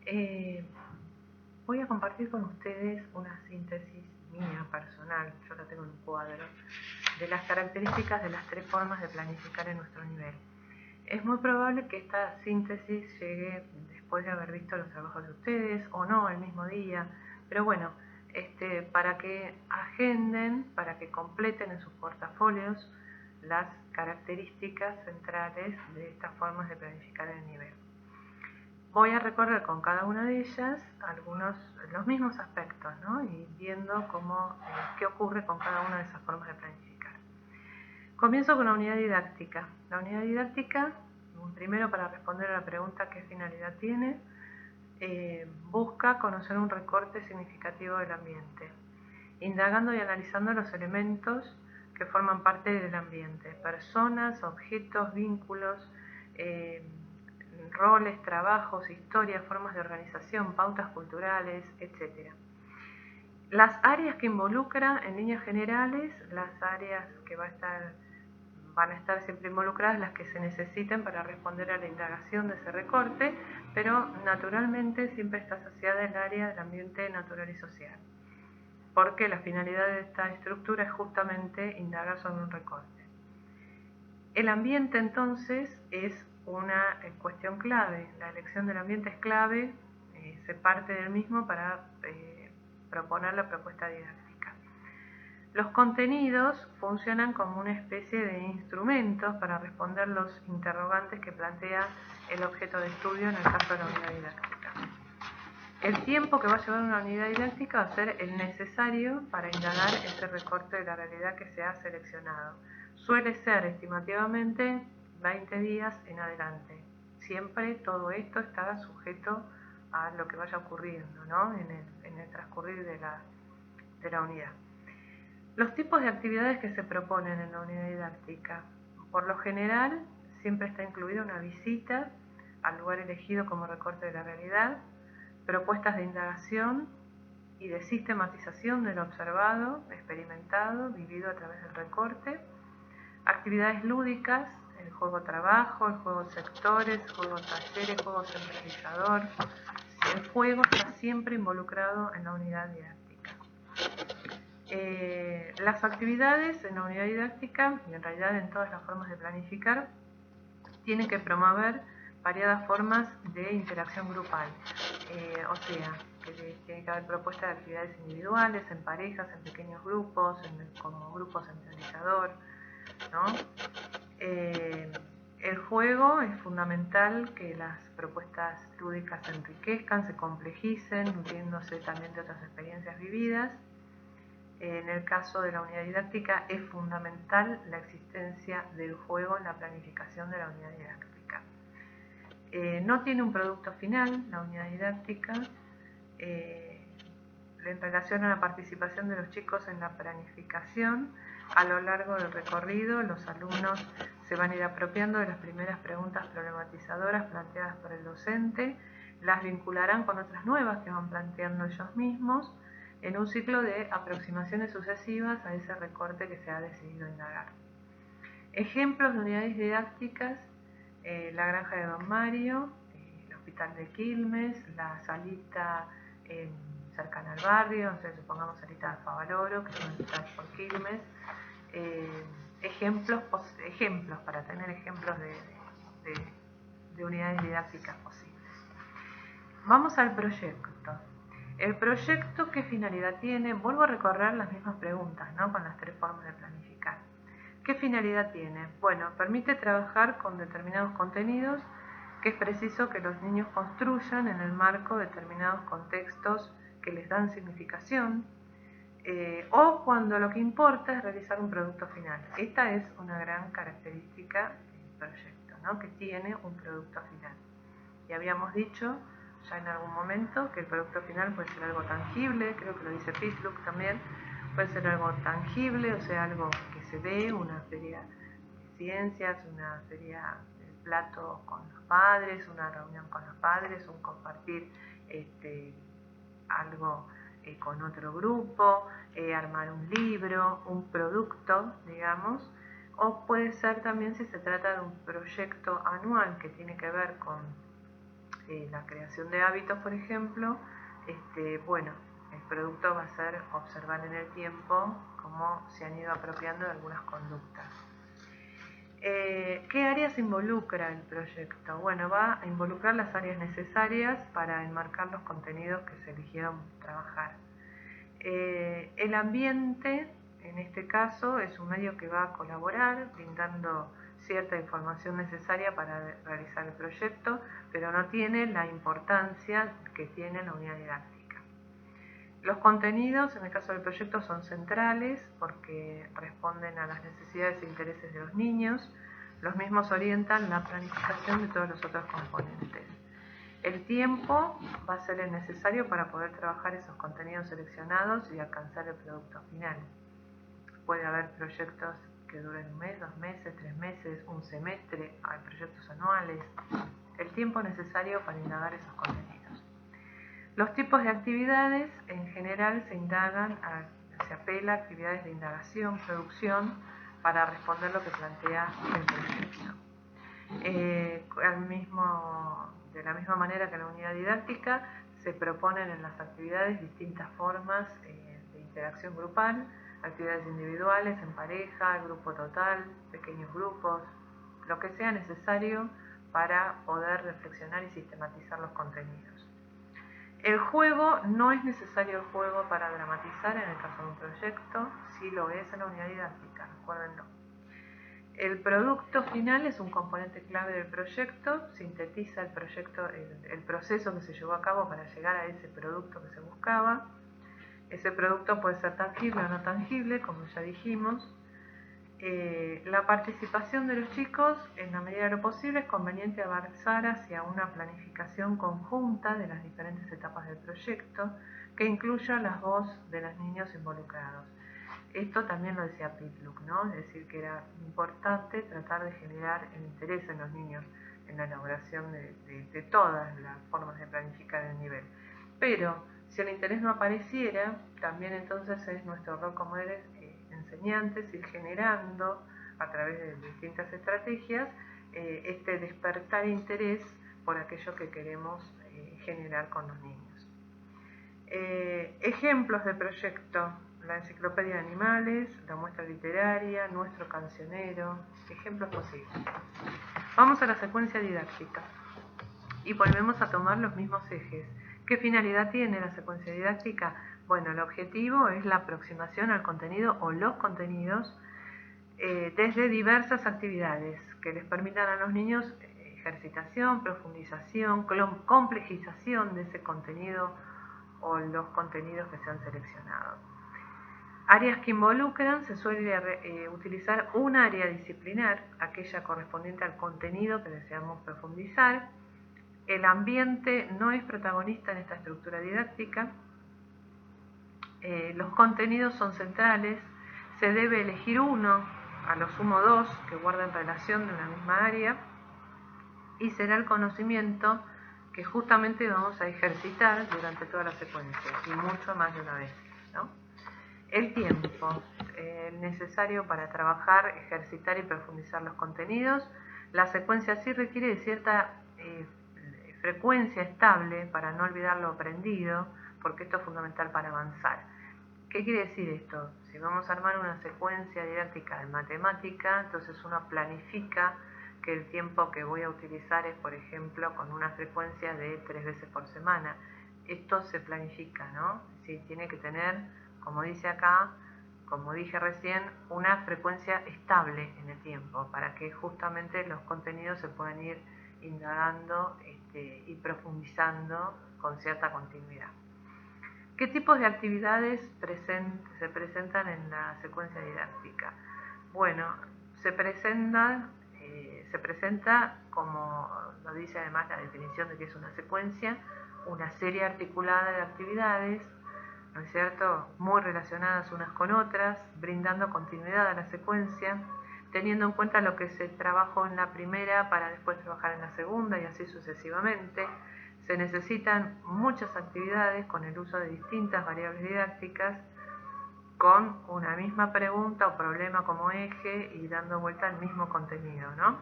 Eh, Voy a compartir con ustedes una síntesis mía personal, yo la tengo en un cuadro, de las características de las 3 formas de planificar en nuestro nivel. Es muy probable que esta síntesis llegue después de haber visto los trabajos de ustedes o no el mismo día, pero bueno, para que agenden, para que completen en sus portafolios las características centrales de estas formas de planificar el nivel. Voy a recorrer con cada una de ellas los mismos aspectos, ¿no? Y viendo qué ocurre con cada una de esas formas de planificar. Comienzo con la unidad didáctica. La unidad didáctica, primero para responder a la pregunta ¿qué finalidad tiene? Busca conocer un recorte significativo del ambiente, indagando y analizando los elementos que forman parte del ambiente, personas, objetos, vínculos, roles, trabajos, historias, formas de organización, pautas culturales, etc. Las áreas que involucra, en líneas generales, las áreas que van a estar siempre involucradas, las que se necesiten para responder a la indagación de ese recorte, pero naturalmente siempre está asociada el área del ambiente natural y social, porque la finalidad de esta estructura es justamente indagar sobre un recorte. El ambiente entonces es una cuestión clave, la elección del ambiente es clave, se parte del mismo para proponer la propuesta didáctica. Los contenidos funcionan como una especie de instrumentos para responder los interrogantes que plantea el objeto de estudio en el caso de la unidad didáctica. El tiempo que va a llevar una unidad didáctica va a ser el necesario para indagar ese recorte de la realidad que se ha seleccionado. Suele ser estimativamente 20 días en adelante. Siempre todo esto está sujeto a lo que vaya ocurriendo, ¿no? en el transcurrir de la unidad. Los tipos de actividades que se proponen en la unidad didáctica. Por lo general, siempre está incluida una visita al lugar elegido como recorte de la realidad, propuestas de indagación y de sistematización de lo observado, experimentado, vivido a través del recorte, actividades lúdicas, el juego trabajo, el juego sectores, juego talleres, juego centralizador. El juego está siempre involucrado en la unidad didáctica. Las actividades en la unidad didáctica, y en realidad en todas las formas de planificar, tienen que promover variadas formas de interacción grupal, o sea, que tiene que haber propuestas de actividades individuales, en parejas, en pequeños grupos, como grupo centralizador, ¿no? El juego es fundamental, que las propuestas lúdicas se enriquezcan, se complejicen, nutriéndose también de otras experiencias vividas. En el caso de la unidad didáctica es fundamental la existencia del juego en la planificación de la unidad didáctica. No tiene un producto final la unidad didáctica. En relación a la participación de los chicos en la planificación, a lo largo del recorrido los alumnos se van a ir apropiando de las primeras preguntas problematizadoras planteadas por el docente, las vincularán con otras nuevas que van planteando ellos mismos, en un ciclo de aproximaciones sucesivas a ese recorte que se ha decidido indagar. Ejemplos de unidades didácticas: la granja de Don Mario, el hospital de Quilmes, la salita cercana al barrio, o sea, supongamos salita de Favaloro, que está por Quilmes. Ejemplos para tener ejemplos de unidades didácticas posibles. Vamos al proyecto. El proyecto, ¿qué finalidad tiene? Vuelvo a recorrer las mismas preguntas, ¿no? Con las 3 formas de planificar. ¿Qué finalidad tiene? Bueno, permite trabajar con determinados contenidos que es preciso que los niños construyan en el marco de determinados contextos que les dan significación, o cuando lo que importa es realizar un producto final. Esta es una gran característica del proyecto, ¿no? Que tiene un producto final. Y habíamos dicho ya en algún momento que el producto final puede ser algo tangible, creo que lo dice Pisluk también, puede ser algo tangible, o sea, algo que se ve, una feria de ciencias, una feria del plato con los padres, una reunión con los padres, un compartir algo con otro grupo, armar un libro, un producto, digamos, o puede ser también si se trata de un proyecto anual que tiene que ver con la creación de hábitos, por ejemplo, bueno, el producto va a ser observar en el tiempo cómo se han ido apropiando de algunas conductas. ¿Qué áreas involucra el proyecto? Bueno, va a involucrar las áreas necesarias para enmarcar los contenidos que se eligieron trabajar. El ambiente, en este caso, es un medio que va a colaborar, brindando cierta información necesaria para realizar el proyecto, pero no tiene la importancia que tiene la unidad didáctica. Los contenidos, en el caso del proyecto, son centrales porque responden a las necesidades e intereses de los niños. Los mismos orientan la planificación de todos los otros componentes. El tiempo va a ser el necesario para poder trabajar esos contenidos seleccionados y alcanzar el producto final. Puede haber proyectos que duren 1 mes, 2 meses, 3 meses, un semestre, hay proyectos anuales. El tiempo necesario para indagar esos contenidos. Los tipos de actividades en general se apela a actividades de indagación, producción, para responder lo que plantea el proyecto. De la misma manera que en la unidad didáctica, se proponen en las actividades distintas formas de interacción grupal, actividades individuales, en pareja, grupo total, pequeños grupos, lo que sea necesario para poder reflexionar y sistematizar los contenidos. El juego, no es necesario el juego para dramatizar en el caso de un proyecto, sí lo es en la unidad didáctica, recuérdenlo. El producto final es un componente clave del proyecto, sintetiza el proceso que se llevó a cabo para llegar a ese producto que se buscaba. Ese producto puede ser tangible o no tangible, como ya dijimos. La participación de los chicos, en la medida de lo posible, es conveniente avanzar hacia una planificación conjunta de las diferentes etapas del proyecto que incluya la voz de los niños involucrados. Esto también lo decía Pitluck, ¿no? Es decir, que era importante tratar de generar el interés en los niños en la elaboración de todas las formas de planificar el nivel. Pero si el interés no apareciera, también entonces es nuestro rol como enseñantes ir generando a través de distintas estrategias este despertar interés por aquello que queremos generar con los niños. Ejemplos de proyecto: la enciclopedia de animales, la muestra literaria, nuestro cancionero, ejemplos posibles. Vamos a la secuencia didáctica y volvemos a tomar los mismos ejes. ¿Qué finalidad tiene la secuencia didáctica? Bueno, el objetivo es la aproximación al contenido o los contenidos desde diversas actividades que les permitan a los niños ejercitación, profundización, complejización de ese contenido o los contenidos que se han seleccionado. Áreas que involucran: se suele utilizar un área disciplinar, aquella correspondiente al contenido que deseamos profundizar. El ambiente no es protagonista en esta estructura didáctica. Los contenidos son centrales. Se debe elegir uno, a lo sumo 2, que guarden relación de una misma área. Y será el conocimiento que justamente vamos a ejercitar durante toda la secuencia, y mucho más de una vez, ¿no? El tiempo necesario para trabajar, ejercitar y profundizar los contenidos. La secuencia sí requiere de cierta frecuencia estable para no olvidar lo aprendido, porque esto es fundamental para avanzar. ¿Qué quiere decir esto? Si vamos a armar una secuencia didáctica de matemática, entonces uno planifica que el tiempo que voy a utilizar es, por ejemplo, con una frecuencia de 3 veces por semana. Esto se planifica, ¿no? Sí, tiene que tener, como dice acá, como dije recién, una frecuencia estable en el tiempo, para que justamente los contenidos se puedan ir indagando y profundizando con cierta continuidad. ¿Qué tipos de actividades se presentan en la secuencia didáctica? Bueno, se presenta, como lo dice además la definición de que es una secuencia, una serie articulada de actividades, ¿no es cierto?, muy relacionadas unas con otras, brindando continuidad a la secuencia, teniendo en cuenta lo que se trabajó en la primera para después trabajar en la segunda y así sucesivamente. Se necesitan muchas actividades con el uso de distintas variables didácticas, con una misma pregunta o problema como eje y dando vuelta al mismo contenido, ¿no?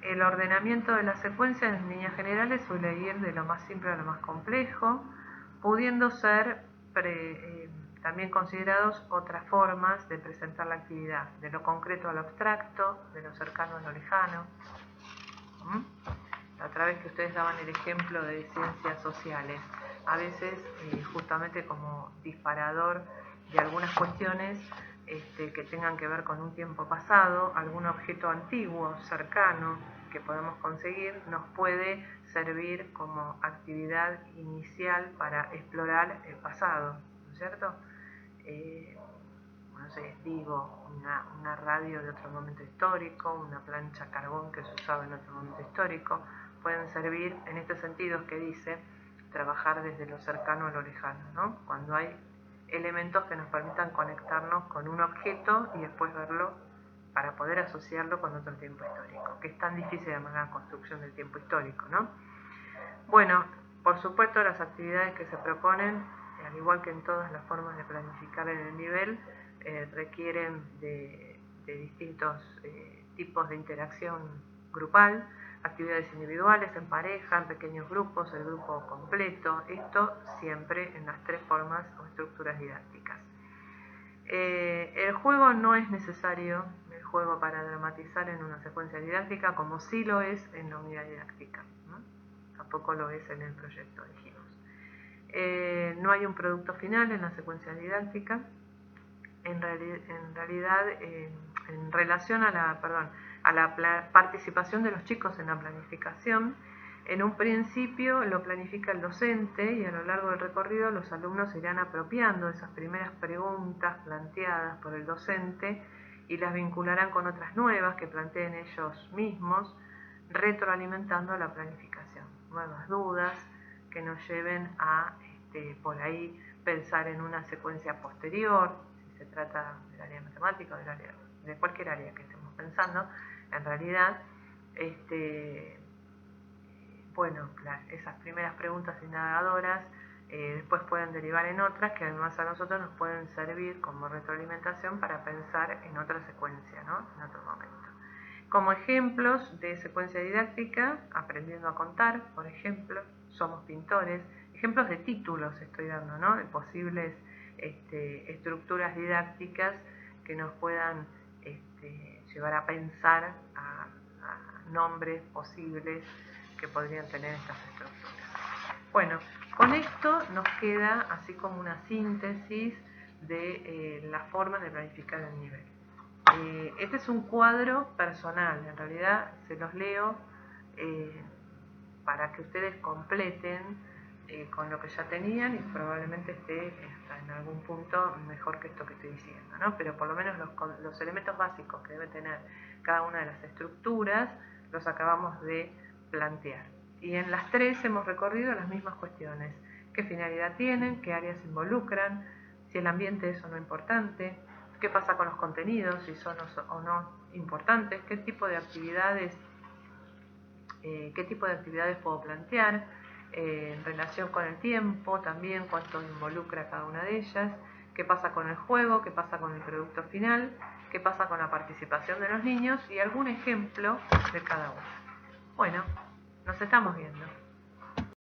El ordenamiento de las secuencias en líneas generales suele ir de lo más simple a lo más complejo, pudiendo ser también considerados otras formas de presentar la actividad, de lo concreto a lo abstracto, de lo cercano a lo lejano. La otra vez que ustedes daban el ejemplo de ciencias sociales, a veces justamente como disparador de algunas cuestiones que tengan que ver con un tiempo pasado, algún objeto antiguo, cercano, que podemos conseguir, nos puede servir como actividad inicial para explorar el pasado, ¿no es cierto? No sé, digo, una radio de otro momento histórico, una plancha a carbón que se usaba en otro momento histórico, pueden servir en este sentido que dice trabajar desde lo cercano a lo lejano, ¿no? Cuando hay elementos que nos permitan conectarnos con un objeto y después verlo para poder asociarlo con otro tiempo histórico, que es tan difícil de llamar la construcción del tiempo histórico, ¿no? Bueno, por supuesto las actividades que se proponen, al igual que en todas las formas de planificar en el nivel, requieren de distintos tipos de interacción grupal, actividades individuales, en pareja, en pequeños grupos, el grupo completo, esto siempre en las tres formas o estructuras didácticas. El juego no es necesario, el juego para dramatizar en una secuencia didáctica, como sí lo es en la unidad didáctica, ¿no? Tampoco lo es en el proyecto, dijimos. No hay un producto final en la secuencia didáctica. En realidad, en relación a la participación de los chicos en la planificación, en un principio lo planifica el docente y a lo largo del recorrido los alumnos se irán apropiando de esas primeras preguntas planteadas por el docente y las vincularán con otras nuevas que planteen ellos mismos, retroalimentando la planificación. Nuevas dudas que nos lleven a, por ahí, pensar en una secuencia posterior, si se trata del área de matemática o de cualquier área que estemos pensando. En realidad, bueno, esas primeras preguntas indagadoras después pueden derivar en otras que además a nosotros nos pueden servir como retroalimentación para pensar en otra secuencia, ¿no? En otro momento. Como ejemplos de secuencia didáctica, aprendiendo a contar, por ejemplo, somos pintores, ejemplos de títulos estoy dando, ¿no? De posibles estructuras didácticas que nos puedan llevar a pensar a nombres posibles que podrían tener estas estructuras. Bueno, con esto nos queda así como una síntesis de las formas de planificar el nivel. Este es un cuadro personal, en realidad se los leo para que ustedes completen con lo que ya tenían y probablemente esté hasta en algún punto mejor que esto que estoy diciendo, ¿no? Pero por lo menos los elementos básicos que debe tener cada una de las estructuras los acabamos de plantear. Y en las tres hemos recorrido las mismas cuestiones. ¿Qué finalidad tienen? ¿Qué áreas involucran? Si el ambiente es o no importante. ¿Qué pasa con los contenidos? Si son o no importantes. ¿Qué tipo de actividades puedo plantear? En relación con el tiempo también, cuánto involucra cada una de ellas. ¿Qué pasa con el juego? ¿Qué pasa con el producto final? ¿Qué pasa con la participación de los niños? Y algún ejemplo de cada uno. Bueno, nos estamos viendo.